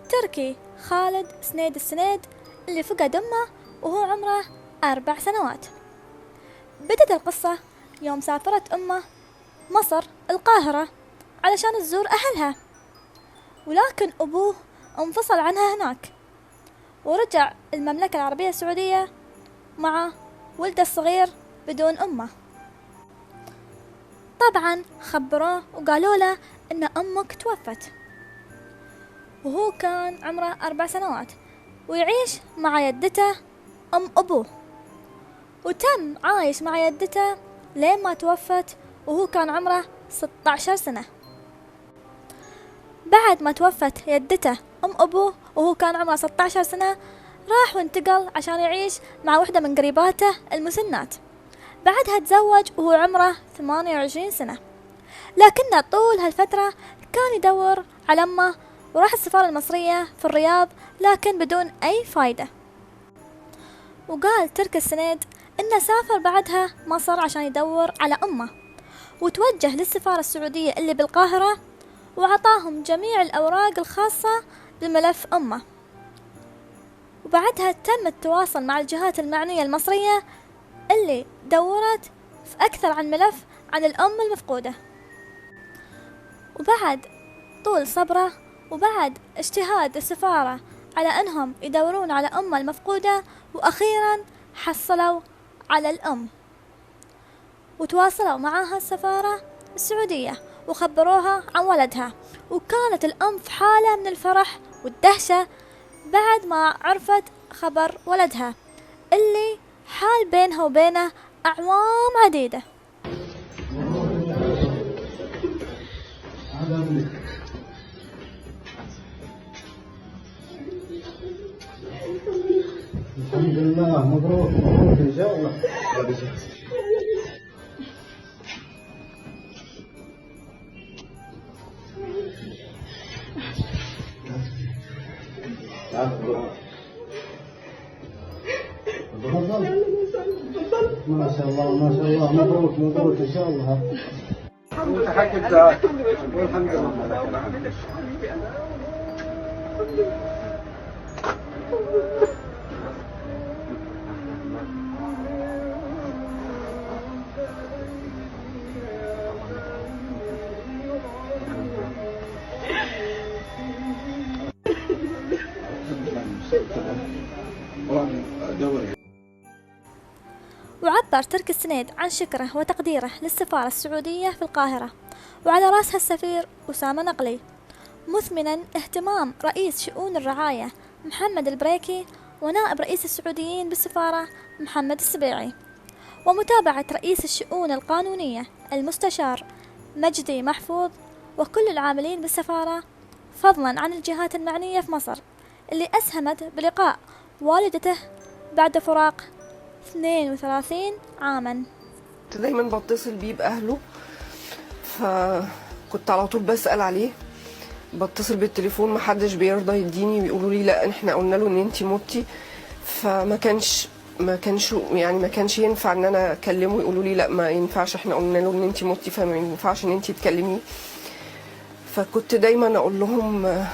تركي خالد سنيد السنيد اللي فقد أمه وهو عمره 4 سنوات. بدت القصة يوم سافرت أمه مصر القاهرة علشان تزور أهلها، ولكن أبوه انفصل عنها هناك ورجع المملكة العربية السعودية مع ولده الصغير بدون أمه. طبعا خبروه وقالوا له إن أمك توفت، وهو كان عمره 4 سنوات ويعيش مع يدته أم أبوه، وتم عايش مع يدته لين ما توفت وهو كان عمره 16 سنة. بعد ما توفت يدته أم أبوه وهو كان عمره 16 سنة راح وانتقل عشان يعيش مع واحدة من قريباته المسنات. بعدها تزوج وهو عمره 28 سنة، لكن طول هالفترة كان يدور على أمه وراح السفارة المصرية في الرياض لكن بدون أي فايدة. وقال تركي السنيد إنه سافر بعدها مصر عشان يدور على أمه، وتوجه للسفارة السعودية اللي بالقاهرة وعطاهم جميع الأوراق الخاصة بملف أمه، وبعدها تم التواصل مع الجهات المعنية المصرية اللي دورت في أكثر عن ملف عن الأم المفقودة. وبعد طول صبره وبعد اجتهاد السفارة على أنهم يدورون على أمه المفقودة، وأخيرا حصلوا على الأم وتواصلوا معها السفارة السعودية وخبروها عن ولدها، وكانت الأم في حالة من الفرح والدهشة بعد ما عرفت خبر ولدها اللي حال بينها وبينه أعوام عديدة. الحمد لله، مبروك مبروك ان شاء الله. ما شاء الله ما شاء الله، مبروك مبروك ان شاء الله. والحمد لله. وعبر تركي السنيد عن شكره وتقديره للسفارة السعودية في القاهرة وعلى رأسها السفير أسامة نقلي، مثمنا اهتمام رئيس شؤون الرعاية محمد البريكي ونائب رئيس السعوديين بالسفارة محمد السبيعي، ومتابعة رئيس الشؤون القانونية المستشار مجدي محفوظ وكل العاملين بالسفارة، فضلا عن الجهات المعنية في مصر اللي أسهمت بلقاء والدته بعد فراق 32 عاما. دايما بتصل بيه بأهله، فكنت على طول بسأل عليه، بتصل بالتليفون محدش بيرضى يديني، بيقولوا لي لا احنا قلنا له ان انتي متي، فما كانش يعني ما كانش ينفع ان انا اكلمه، يقولوا لي لا ما ينفعش احنا قلنا له ان انتي متي فما ينفعش ان انتي تكلميه. فكنت دايما اقول لهم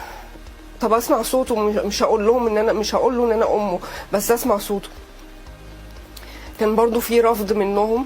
طب اسمع صوته، مش هقول لهم ان انا مش هقول له ان انا امه، بس اسمع صوته. كان برضو في رفض منهم،